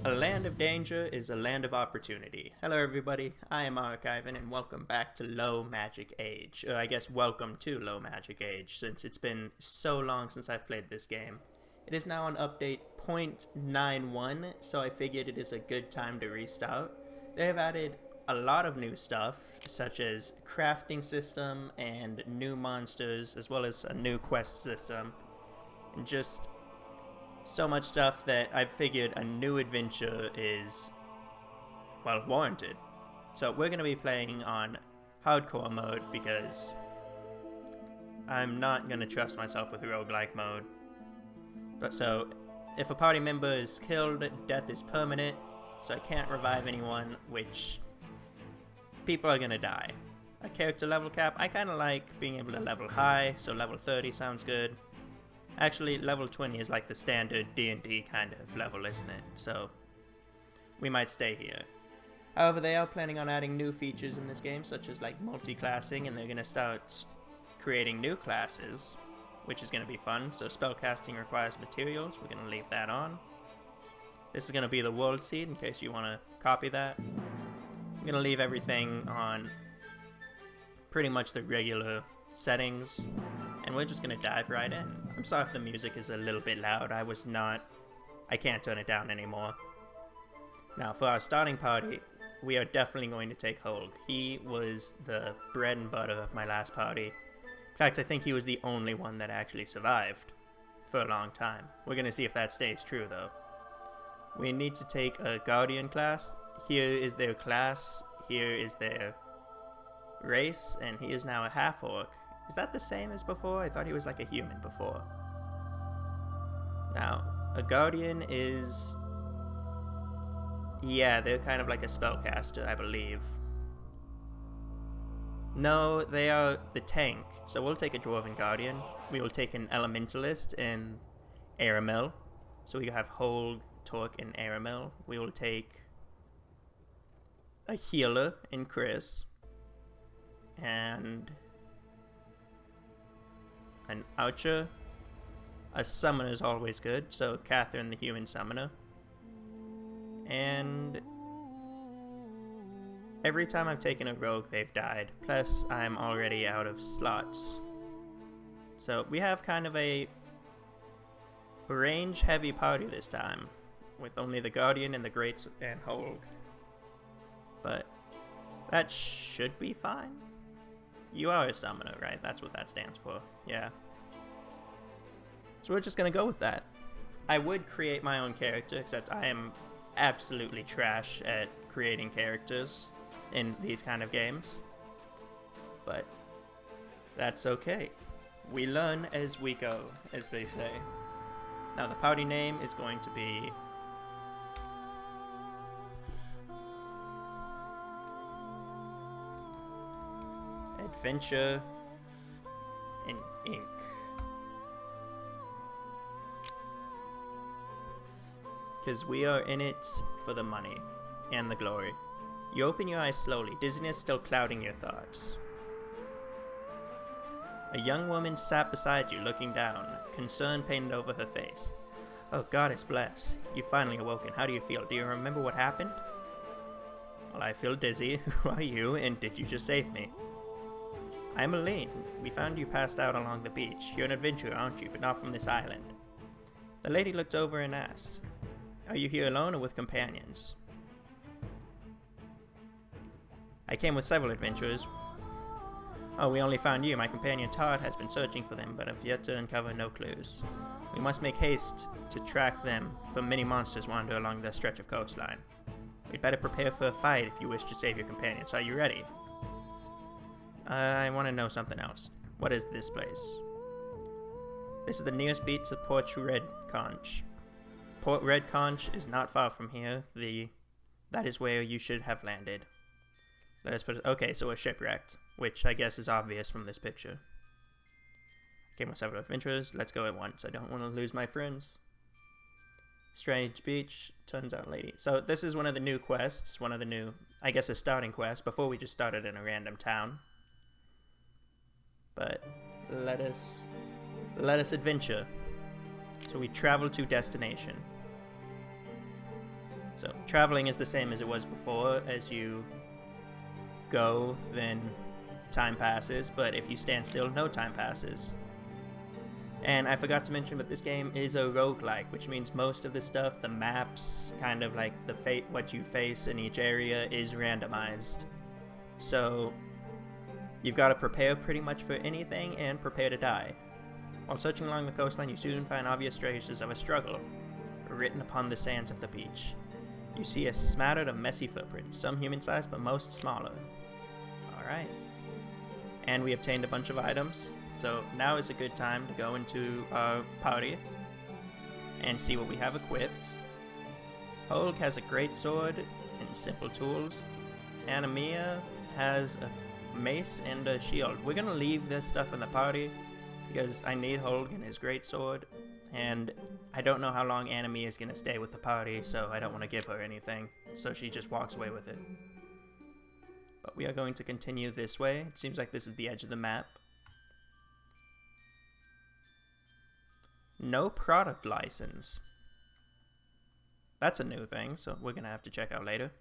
A land of danger is a land of opportunity. Hello everybody, I am Archivan and welcome back to Low Magic Age. I guess welcome to Low Magic Age, since it's been so long since I've played this game. It is now on update 0.91, so I figured it is a good time to restart. They have added a lot of new stuff, such as crafting system and new monsters, as well as a new quest system, and just so much stuff that I figured a new adventure is, well, warranted. So we're going to be playing on hardcore mode because I'm not going to trust myself with roguelike mode. But so, if a party member is killed, death is permanent, so I can't revive anyone, which people are going to die. A character level cap, I kind of like being able to level high, so level 30 sounds good. Actually, level 20 is like the standard D&D kind of level, isn't it? So, we might stay here. However, they are planning on adding new features in this game, such as like multi-classing, and they're going to start creating new classes, which is going to be fun. So, spellcasting requires materials. We're going to leave that on. This is going to be the world seed, in case you want to copy that. I'm going to leave everything on pretty much the regular settings, and we're just going to dive right in. I'm sorry if the music is a little bit loud. I can't turn it down anymore. Now, for our starting party, we are definitely going to take Holg. He was the bread and butter of my last party. In fact, I think he was the only one that actually survived for a long time. We're going to see if that stays true, though. We need to take a Guardian class. Here is their class. Here is their race, and he is now a half-orc. Is that the same as before? I thought he was like a human before. Now, a Guardian is... yeah, they're kind of like a spellcaster, I believe. No, they are the tank. So we'll take a Dwarven Guardian. We will take an Elementalist in Aramil. So we have Holg, Torque, and Aramil. We will take a healer in Chris. And an archer. A summoner is always good, so Catherine the human summoner. And every time I've taken a rogue, they've died. Plus, I'm already out of slots. So we have kind of a range-heavy party this time, with only the Guardian and the Greats and Holg. But that should be fine. You are a summoner, right? That's what that stands for. Yeah. So we're just gonna go with that. I would create my own character, except I am absolutely trash at creating characters in these kind of games. But that's okay. We learn as we go, as they say. Now the party name is going to be... Adventure in Ink. Because we are in it for the money and the glory. You open your eyes slowly, dizziness still clouding your thoughts. A young woman sat beside you, looking down, concern painted over her face. Oh, goddess bless. You finally awoken. How do you feel? Do you remember what happened? Well, I feel dizzy. Who are you, and did you just save me? I'm Elaine. We found you passed out along the beach. You're an adventurer, aren't you? But not from this island. The lady looked over and asked, are you here alone or with companions? I came with several adventurers. Oh, we only found you. My companion Todd has been searching for them, but have yet to uncover no clues. We must make haste to track them, for many monsters wander along the stretch of coastline. We'd better prepare for a fight if you wish to save your companions. Are you ready? I want to know something else. What is this place? This is the nearest beach to Port Red Conch. Port Red Conch is not far from here. That is where you should have landed. Let us put it... okay, so we're shipwrecked, which I guess is obvious from this picture. Came with several adventurers. Let's go at once. I don't want to lose my friends. Strange beach. Turns out lady. So this is one of the new quests. One of the new... I guess a starting quest. Before we just started in a random town. But let us adventure. So we travel to destination. So traveling is the same as it was before. As you go, then time passes, but if you stand still, no time passes. And I forgot to mention, but this game is a roguelike, which means most of the stuff, the maps, kind of like the fate, what you face in each area, is randomized. So you've got to prepare pretty much for anything and prepare to die. While searching along the coastline, you soon find obvious traces of a struggle written upon the sands of the beach. You see a smattering of messy footprints, some human-sized, but most smaller. Alright. And we obtained a bunch of items. So now is a good time to go into our party and see what we have equipped. Holg has a great sword and simple tools. Anamia has a mace and a shield. We're going to leave this stuff in the party because I need Holg and his great sword. And I don't know how long Anamia is going to stay with the party, so I don't want to give her anything. So she just walks away with it. But we are going to continue this way. It seems like this is the edge of the map. No product license. That's a new thing, so we're going to have to check out later.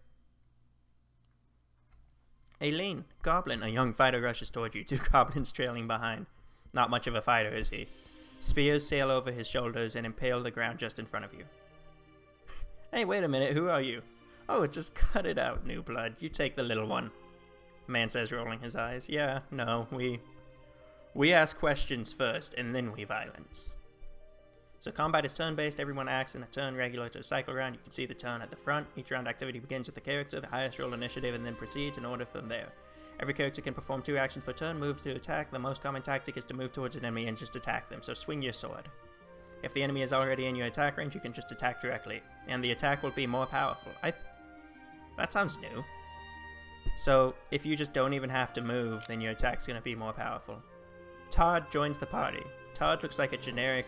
Aileen, goblin. A young fighter rushes toward you, 2 goblins trailing behind. Not much of a fighter, is he? Spears sail over his shoulders and impale the ground just in front of you. Hey, wait a minute, who are you? Oh, just cut it out, new blood. You take the little one. Man says, rolling his eyes. Yeah, no, we ask questions first, and then we violence. So combat is turn-based. Everyone acts in a turn regular to a cycle round. You can see the turn at the front. Each round activity begins with the character, the highest roll initiative, and then proceeds in order from there. Every character can perform 2 actions per turn. Move to attack. The most common tactic is to move towards an enemy and just attack them, so swing your sword. If the enemy is already in your attack range, you can just attack directly, and the attack will be more powerful. That sounds new. So if you just don't even have to move, then your attack's going to be more powerful. Todd joins the party. Todd looks like a generic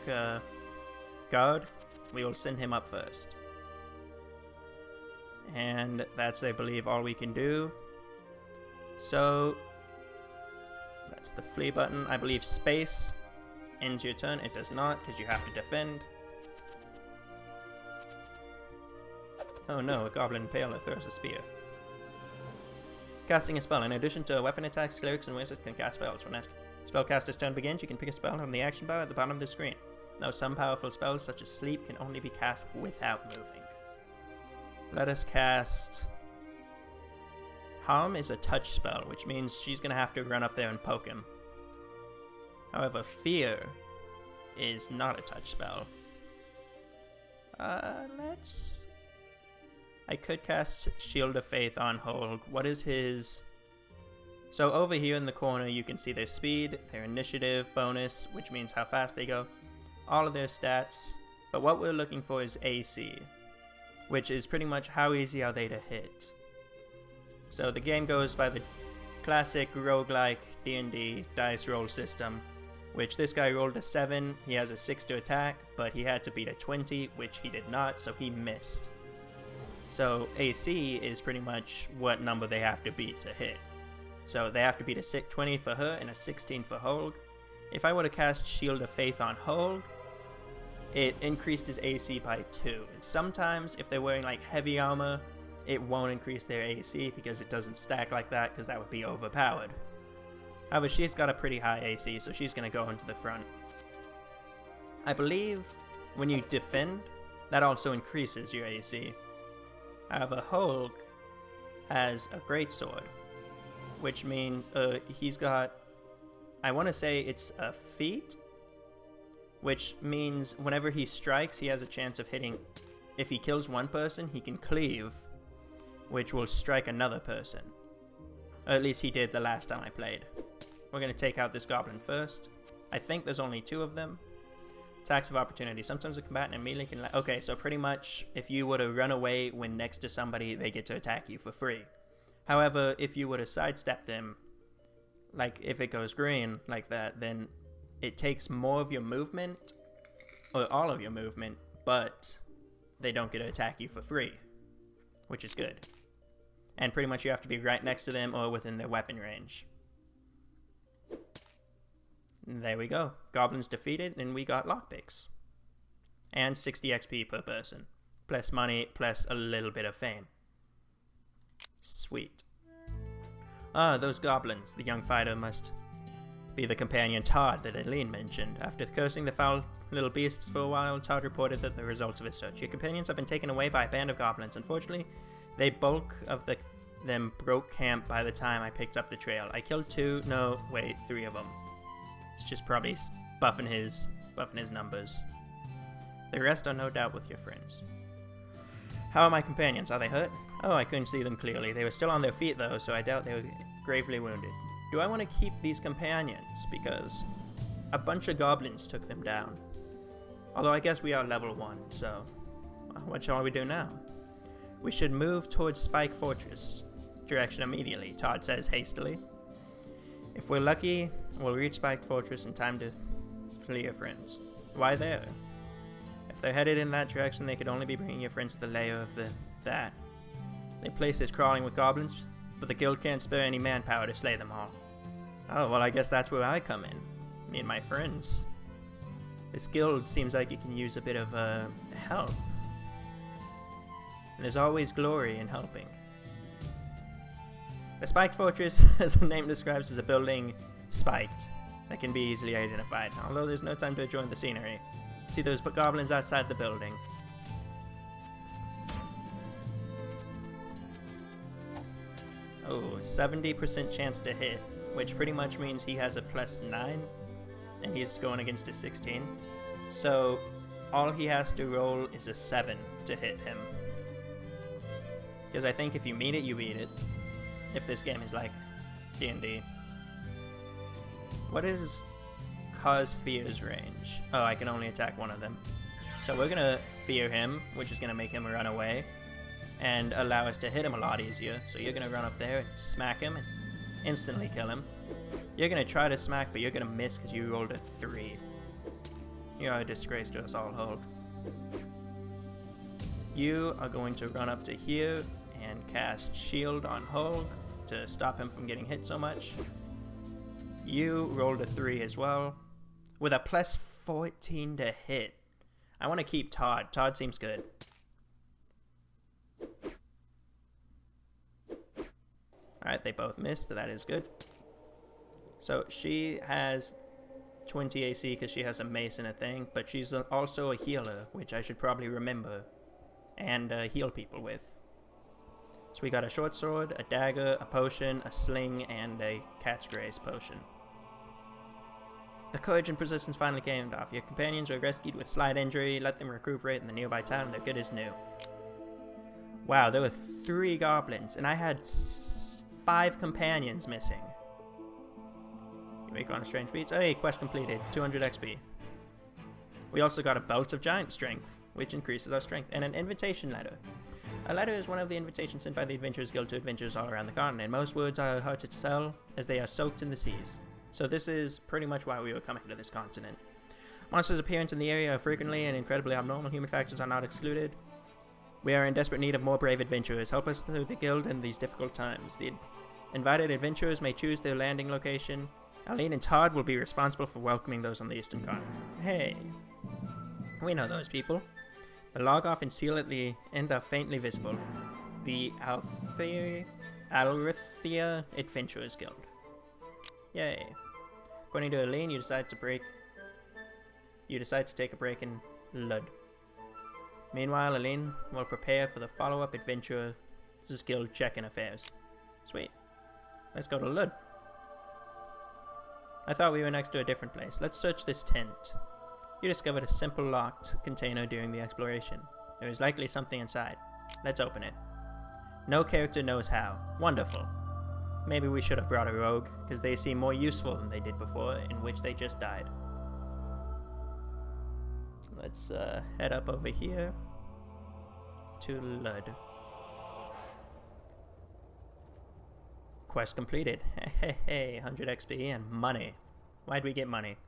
guard. We will send him up first. And that's, I believe, all we can do. So that's the flee button. I believe space ends your turn. It does not, because you have to defend. Oh no, a goblin impaler throws a spear. Casting a spell. In addition to weapon attacks, clerics and wizards can cast spells. When a spellcaster's turn begins, you can pick a spell from the action bar at the bottom of the screen. Now, some powerful spells, such as sleep, can only be cast without moving. Let us cast... Harm is a touch spell, which means she's going to have to run up there and poke him. However, Fear is not a touch spell. I could cast Shield of Faith on Holg. What is his... So over here in the corner, you can see their speed, their initiative bonus, which means how fast they go, all of their stats. But what we're looking for is AC, which is pretty much how easy are they to hit. So the game goes by the classic roguelike D&D dice roll system, which this guy rolled a 7, he has a 6 to attack, but he had to beat a 20, which he did not, so he missed. So AC is pretty much what number they have to beat to hit. So they have to beat a 20 for her and a 16 for Holg. If I were to cast Shield of Faith on Holg, it increased his AC by 2. Sometimes, if they're wearing like heavy armor, it won't increase their AC because it doesn't stack like that, because that would be overpowered. However, she's got a pretty high AC, so she's going to go into the front. I believe when you defend, that also increases your AC. However, Holg has a greatsword, which means he's got, I want to say it's a feat, which means whenever he strikes, he has a chance of hitting. If he kills one person, he can cleave, which will strike another person. Or at least he did the last time I played. We're going to take out this goblin first. I think there's only 2 of them. Attacks of opportunity. Sometimes a combatant immediately can... Okay, so pretty much if you were to run away when next to somebody, they get to attack you for free. However, if you were to sidestep them, like if it goes green like that, then it takes more of your movement, or all of your movement, but they don't get to attack you for free, which is good. And pretty much you have to be right next to them or within their weapon range. There we go. Goblins defeated, and we got lockpicks. And 60 XP per person. plus money, plus a little bit of fame. Sweet. Ah, those goblins. The young fighter must be the companion Todd that Eileen mentioned. After cursing the foul little beasts for a while, Todd reported that the results of his search. Your companions have been taken away by a band of goblins. Unfortunately, the bulk of them broke camp by the time I picked up the trail. I killed 3 of them. It's just probably buffing his numbers. The rest are no doubt with your friends. How are my companions? Are they hurt? Oh, I couldn't see them clearly. They were still on their feet though, so I doubt they were gravely wounded. Do I want to keep these companions? Because a bunch of goblins took them down. Although I guess we are level 1, so what shall we do now? We should move towards Spike Fortress direction immediately, Todd says hastily. If we're lucky, we'll reach Spike Fortress in time to flee your friends. Why there? If they're headed in that direction, they could only be bringing your friends to the lair of that. The place is crawling with goblins, but the guild can't spare any manpower to slay them all. Oh, well, I guess that's where I come in. Me and my friends. This guild seems like it can use a bit of help. And there's always glory in helping. The Spiked Fortress, as the name describes, is a building spiked that can be easily identified, although there's no time to enjoy the scenery. See those goblins outside the building. Oh, 70% chance to hit, which pretty much means he has a +9, and he's going against a 16. So all he has to roll is a 7 to hit him. Because I think if you meet it, you beat it. If this game is like D&D. What is Cause Fear's range? Oh, I can only attack one of them. So we're gonna fear him, which is gonna make him run away and allow us to hit him a lot easier. So you're gonna run up there and smack him and instantly kill him. You're gonna try to smack, but you're gonna miss because you rolled a 3. You are a disgrace to us all, Holg. You are going to run up to here and cast Shield on Holg to stop him from getting hit so much. You rolled a 3 as well, with a +14 to hit. I want to keep Todd. Todd seems good. Alright, they both missed, so that is good. So she has 20 AC because she has a mace and a thing, but she's also a healer, which I should probably remember and heal people with. So we got a short sword, a dagger, a potion, a sling, and a cat's grace potion. The courage and persistence finally came off. Your companions were rescued with slight injury. Let them recuperate in the nearby town. They're good as new. Wow, there were 3 goblins, and I had 5 companions missing. You make on a strange beach. Hey, quest completed. 200 XP. We also got a belt of giant strength, which increases our strength, and an invitation letter. A letter is one of the invitations sent by the Adventurers Guild to adventurers all around the continent. Most words are hard to sell, as they are soaked in the seas. So this is pretty much why we were coming to this continent. Monsters' appearance in the area are frequently and incredibly abnormal. Human factors are not excluded. We are in desperate need of more brave adventurers. Help us through the guild in these difficult times. The invited adventurers may choose their landing location. Eileen and Todd will be responsible for welcoming those on the eastern continent. Hey, we know those people. The log off and seal at the end are faintly visible. The Alrithia Adventurers Guild. Yay. According to Eileen, you decide to take a break in Lud. Meanwhile, Eileen will prepare for the follow-up Adventurers Guild check-in affairs. Sweet. Let's go to Lud. I thought we were next to a different place. Let's search this tent. You discovered a simple locked container during the exploration. There is likely something inside. Let's open it. No character knows how. Wonderful. Maybe we should have brought a rogue, because they seem more useful than they did before, in which they just died. Let's head up over here to Lud. Quest completed. Hey, 100 XP and money. Why'd we get money?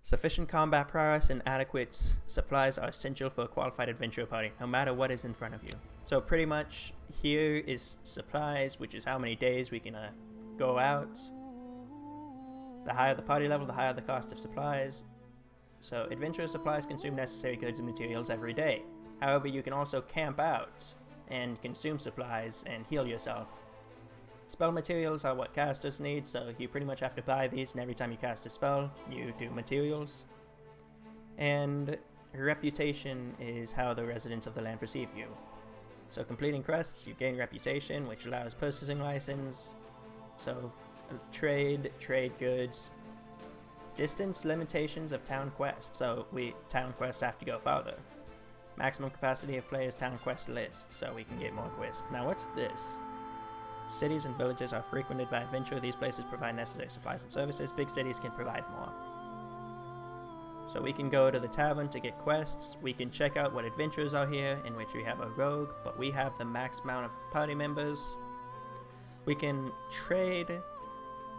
Sufficient combat prowess and adequate supplies are essential for a qualified adventurer party, no matter what is in front of you. So pretty much here is supplies, which is how many days we can go out. The higher the party level, the higher the cost of supplies. So adventure supplies consume necessary goods and materials every day. However, you can also camp out and consume supplies and heal yourself. Spell materials are what casters need, so you pretty much have to buy these, and every time you cast a spell, you do materials. And reputation is how the residents of the land perceive you. So completing quests, you gain reputation, which allows purchasing license. So trade goods. Distance limitations of town quests. So town quests have to go farther. Maximum capacity of players' town quest list, so we can get more quests. Now what's this? Cities and villages are frequented by adventurers. These places provide necessary supplies and services. Big cities can provide more. So we can go to the tavern to get quests. We can check out what adventurers are here, in which we have a rogue, but we have the max amount of party members. We can trade,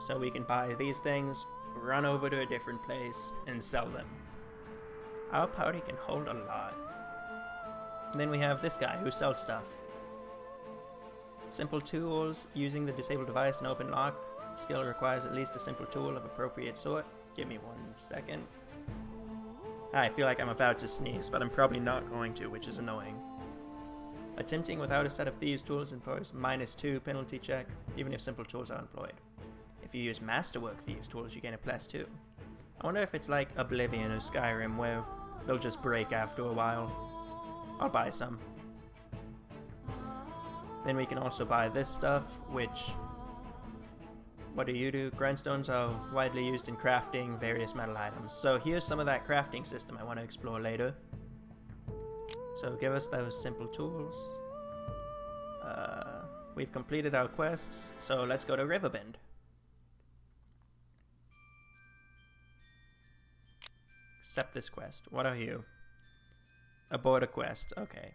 so we can buy these things, run over to a different place, and sell them. Our party can hold a lot. And then we have this guy who sells stuff. Simple tools. Using the disabled device and open lock skill requires at least a simple tool of appropriate sort. Give me 1 second. I feel like I'm about to sneeze, but I'm probably not going to, which is annoying. Attempting without a set of thieves' tools imposes -2 penalty check, even if simple tools are employed. If you use masterwork thieves' tools, you gain a +2. I wonder if it's like Oblivion or Skyrim, where they'll just break after a while. I'll buy some. Then we can also buy this stuff, which... What do? Grindstones are widely used in crafting various metal items. So here's some of that crafting system I want to explore later. So give us those simple tools. We've completed our quests, so let's go to Riverbend. Accept this quest. What are you? Abort a quest. Okay.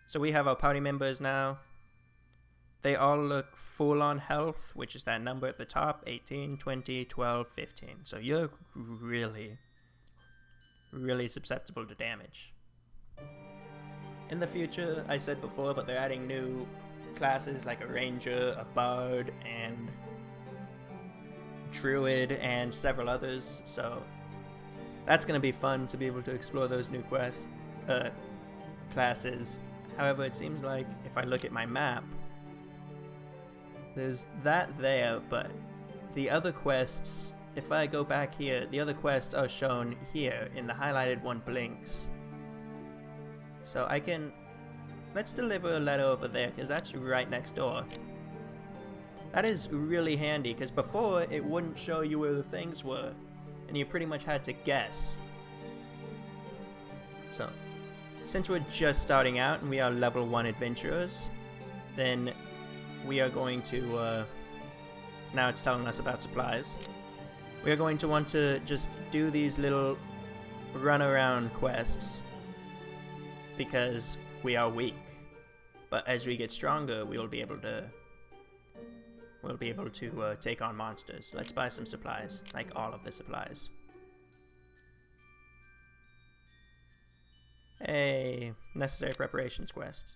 So we have our party members now. They all look full on health, which is that number at the top. 18, 20, 12, 15. So you're really, really susceptible to damage. In the future, I said before, but they're adding new classes like a ranger, a bard, and druid, and several others. So that's going to be fun to be able to explore those new classes. However, it seems like if I look at my map, there's that there, but the other quests, if I go back here, the other quests are shown here, and the highlighted one blinks. So I can... Let's deliver a letter over there, because that's right next door. That is really handy, because before, it wouldn't show you where the things were, and you pretty much had to guess. So, since we're just starting out, and we are level 1 adventurers, then we are going to, now it's telling us about supplies. We are going to want to just do these little run-around quests, because we are weak. But as we get stronger, we'll be able to take on monsters. Let's buy some supplies, like all of the supplies. Hey, necessary preparations quest.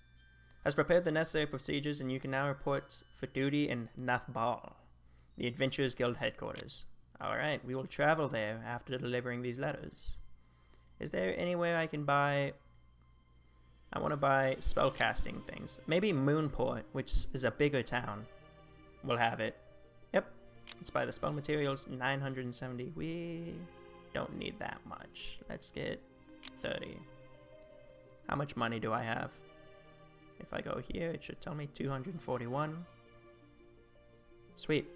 Has prepared the necessary procedures, and you can now report for duty in Nathbal, the Adventurers Guild headquarters. Alright, we will travel there after delivering these letters. Is there anywhere I can buy... I want to buy spellcasting things. Maybe Moonport, which is a bigger town, will have it. Yep, let's buy the spell materials, 970. We don't need that much. Let's get 30. How much money do I have? If I go here, it should tell me 241. Sweet.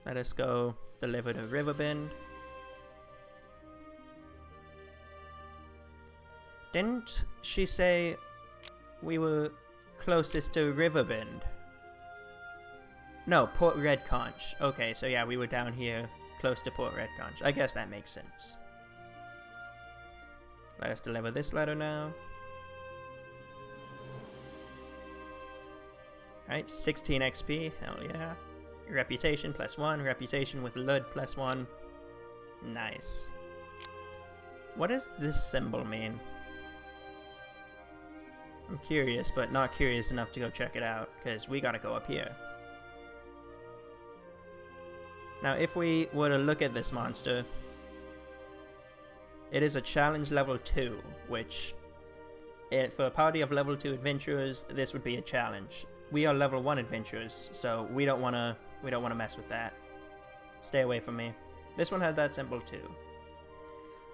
Let us go deliver to Riverbend. Didn't she say we were closest to Riverbend? No, Port Red Conch. Okay, so yeah, we were down here close to Port Red Conch. I guess that makes sense. Let us deliver this letter now. Alright, 16 XP. Hell yeah. Reputation +1. Reputation with Lud +1. Nice. What does this symbol mean? I'm curious, but not curious enough to go check it out, because we gotta go up here. Now, if we were to look at this monster, It is a challenge level 2, which for a party of level 2 adventurers, this would be a challenge. We are level 1 adventurers, so we don't want to mess with that. Stay away from me. This one had that symbol too.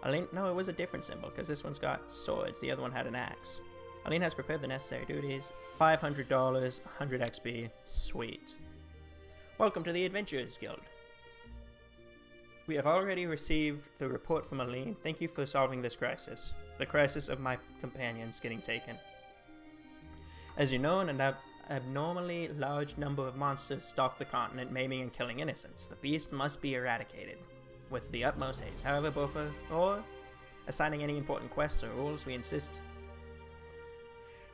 Aline, no, it was a different symbol because this one's got swords. The other one had an axe. Aline has prepared the necessary duties. $500, 100 XP. Sweet. Welcome to the Adventurers Guild. We have already received the report from Aline. Thank you for solving this crisis. The crisis of my companions getting taken. As you know, an abnormally large number of monsters stalk the continent, maiming and killing innocents. The beast must be eradicated with the utmost haste. However, before assigning any important quests or rules, we insist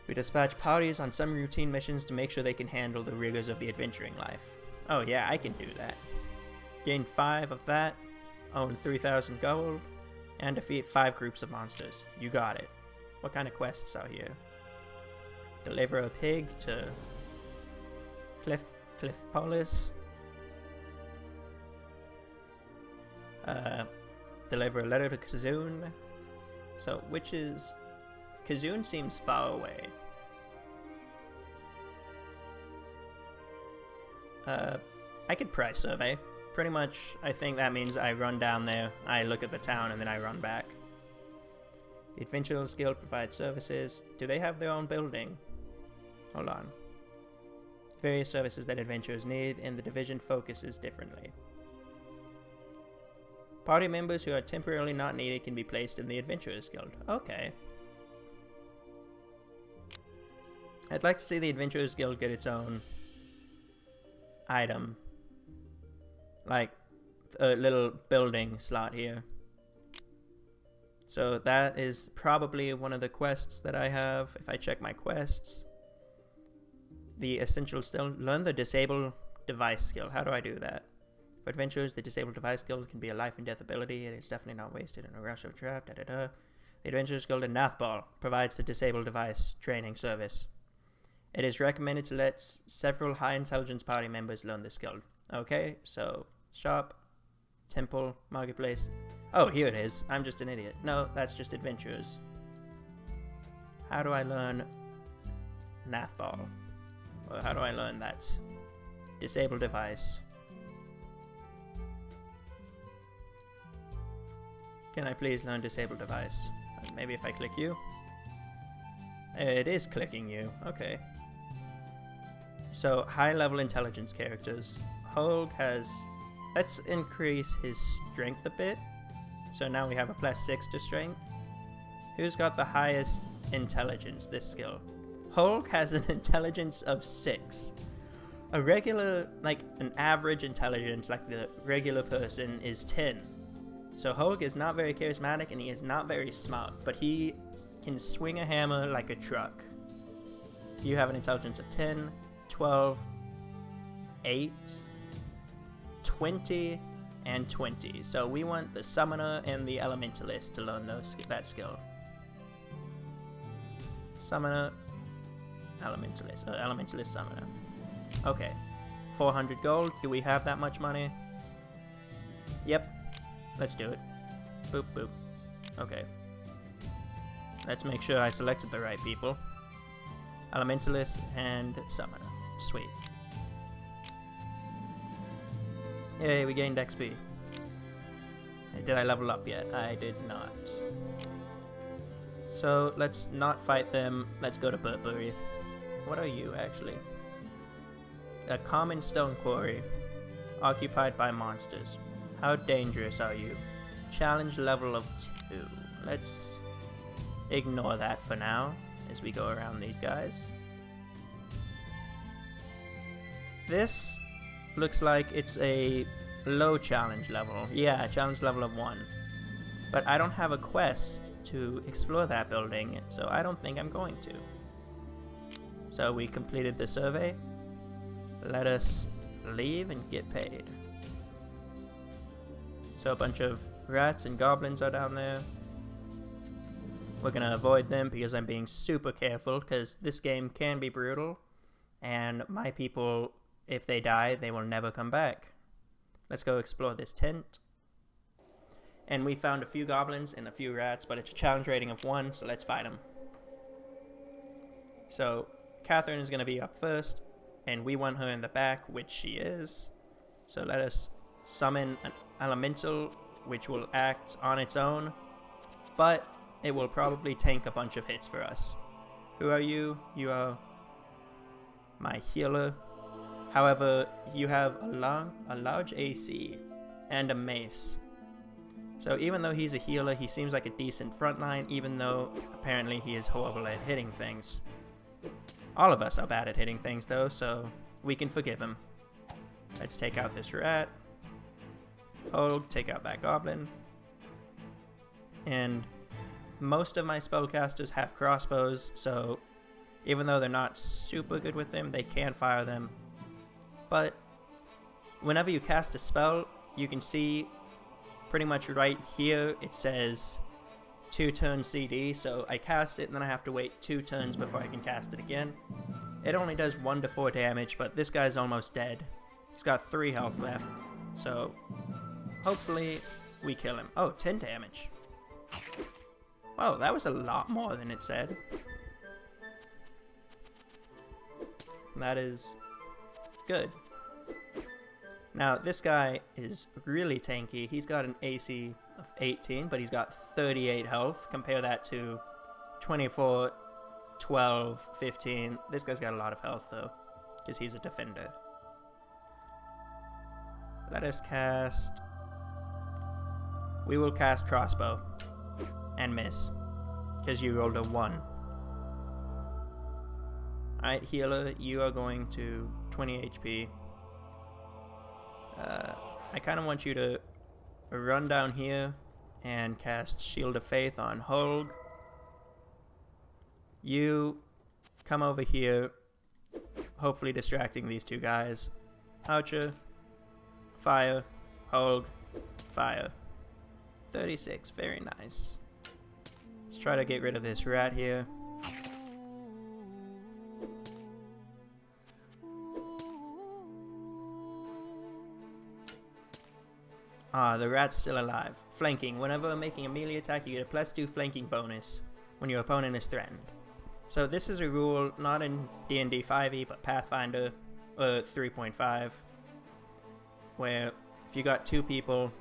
we dispatch parties on some routine missions to make sure they can handle the rigors of the adventuring life. Oh yeah, I can do that. Gain 5 of that, own 3,000 gold, and defeat 5 groups of monsters. You got it. What kind of quests are here? Deliver a pig to Clifpolis. Deliver a letter to Kazoon. So, which is... Kazoon seems far away. I could price survey. Pretty much, I think that means I run down there, I look at the town, and then I run back. The Adventurers Guild provides services. Do they have their own building? Hold on. Various services that adventurers need, and the division focuses differently. Party members who are temporarily not needed can be placed in the Adventurers Guild. Okay. I'd like to see the Adventurers Guild get its own item. Like a little building slot here. So that is probably one of the quests that I have. If I check my quests, the essential skill, learn the disable device skill. How do I do that? For adventurers, the disabled device skill can be a life and death ability. It is definitely not wasted in a rush of trap. The Adventurers Guild in Nathball provides the disabled device training service. It is recommended to let several high intelligence party members learn this skill. Okay, so shop, temple, marketplace. Oh, here it is. I'm just an idiot. No, that's just adventurers. How do I learn Nathball? Or how do I learn that? Disable device. Can I please learn disable device? Maybe if I click you? It is clicking you. Okay. So, high level intelligence characters. Holg has... Let's increase his strength a bit. So now we have a +6 to strength. Who's got the highest intelligence, this skill? Holg has an intelligence of 6. A regular, like an average intelligence, like the regular person, is 10. So Holg is not very charismatic and he is not very smart, but he can swing a hammer like a truck. You have an intelligence of 10, 12, 8, 20, and 20. So we want the summoner and the elementalist to learn that skill. Summoner, elementalist, elementalist summoner. Okay, 400 gold. Do we have that much money? Yep, let's do it. Boop, boop. Okay. Let's make sure I selected the right people. Elementalist and summoner. Sweet. Yay, we gained XP. Did I level up yet? I did not. So, let's not fight them. Let's go to Burtbury. What are you, actually? A common stone quarry. Occupied by monsters. How dangerous are you? Challenge level of 2. Let's ignore that for now, as we go around these guys. This looks like it's a low challenge level. Yeah, challenge level of 1. But I don't have a quest to explore that building, so I don't think I'm going to. So we completed the survey. Let us leave and get paid. So a bunch of rats and goblins are down there. We're gonna avoid them because I'm being super careful, because this game can be brutal, and my people, if they die, they will never come back. Let's go explore this tent. And we found a few goblins and a few rats, but it's a challenge rating of 1, so let's fight them. So Catherine is going to be up first, and we want her in the back, which she is. So let us summon an elemental, which will act on its own, but it will probably tank a bunch of hits for us. Who are you? You are my healer. However, you have a large AC and a mace. So even though he's a healer, he seems like a decent frontline, even though apparently he is horrible at hitting things. All of us are bad at hitting things though, so we can forgive him. Let's take out this rat. Holg, take out that goblin. And most of my spellcasters have crossbows, so even though they're not super good with them, they can fire them. But whenever you cast a spell, you can see pretty much right here it says 2 turn CD, so I cast it and then I have to wait 2 turns before I can cast it again. It only does 1 to 4 damage, but this guy's almost dead. He's got 3 health left, so hopefully we kill him. Oh, 10 damage. Whoa, that was a lot more than it said. That is good. Now, this guy is really tanky. He's got an AC of 18, but he's got 38 health. Compare that to 24, 12, 15. This guy's got a lot of health, though, because he's a defender. Let us cast... We will cast crossbow and miss, because you rolled a 1. Alright, healer, you are going to 20 HP. I kind of want you to run down here and cast Shield of Faith on Holg. You come over here, hopefully distracting these 2 guys. Archer, fire, Holg, fire. 36, very nice. Let's try to get rid of this rat here. Ah, the rat's still alive. Flanking. Whenever making a melee attack, you get a +2 flanking bonus when your opponent is threatened. So this is a rule not in D&D 5e, but Pathfinder 3.5, where if you got 2 people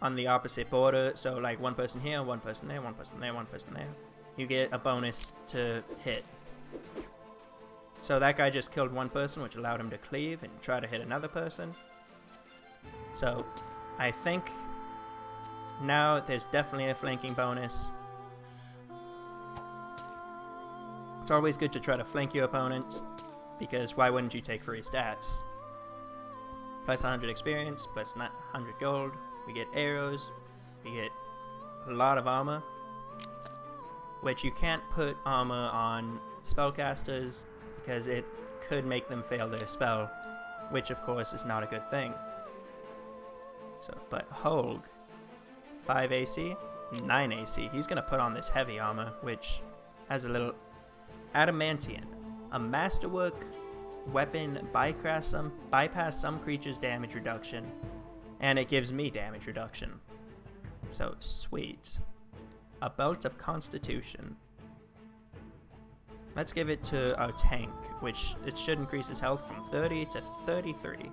on the opposite border, so like 1 person here, 1 person there, 1 person there, 1 person there, you get a bonus to hit. So that guy just killed 1 person, which allowed him to cleave and try to hit another person. So, I think now there's definitely a flanking bonus. It's always good to try to flank your opponents, because why wouldn't you take free stats? Plus 100 experience, plus 100 gold, we get arrows, we get a lot of armor, which you can't put armor on spellcasters, because it could make them fail their spell, which of course is not a good thing. So, but Holg, 5 AC, 9 AC. He's going to put on this heavy armor, which has a little adamantium. A masterwork weapon bypass some creature's damage reduction, and it gives me damage reduction. So, sweet. A belt of constitution. Let's give it to our tank, which it should increase his health from 30 to 33.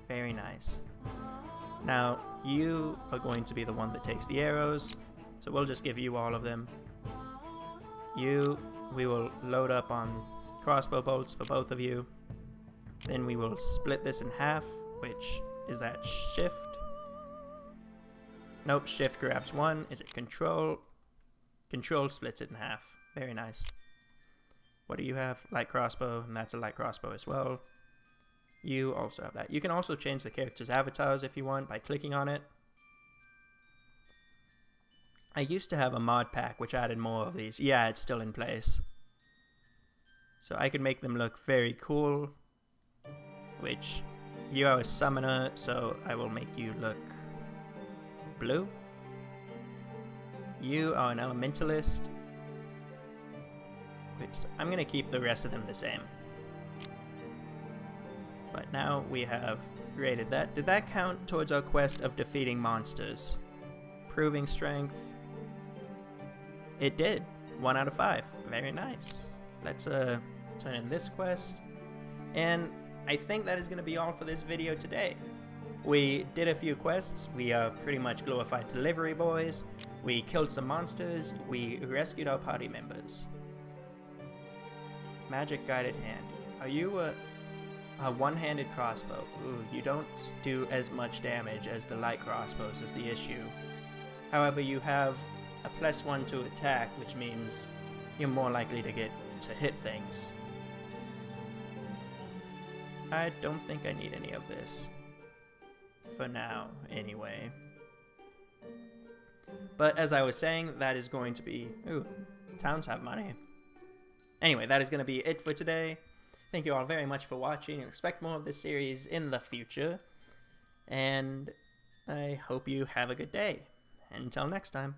Very nice. Now, you are going to be the one that takes the arrows, so we'll just give you all of them. We will load up on crossbow bolts for both of you. Then we will split this in half, which is that shift. Nope, shift grabs 1. Is it control? Control splits it in half. Very nice. What do you have? Light crossbow, and that's a light crossbow as well. You also have that. You can also change the character's avatars if you want by clicking on it. I used to have a mod pack which added more of these. Yeah, it's still in place. So I could make them look very cool. Which, you are a summoner, so I will make you look blue. You are an elementalist. Which I'm going to keep the rest of them the same. But now we have rated that. Did that count towards our quest of defeating monsters? Proving strength. It did. 1 out of 5. Very nice. Let's turn in this quest. And I think that is going to be all for this video today. We did a few quests. We are pretty much glorified delivery boys. We killed some monsters. We rescued our party members. Magic guided hand. Are you a one-handed crossbow? Ooh, you don't do as much damage as the light crossbows is the issue. However, you have a +1 to attack, which means you're more likely to hit things. I don't think I need any of this. For now, anyway. But as I was saying, that is going to be... Ooh, towns have money. Anyway, that is going to be it for today. Thank you all very much for watching, and expect more of this series in the future. And I hope you have a good day. Until next time.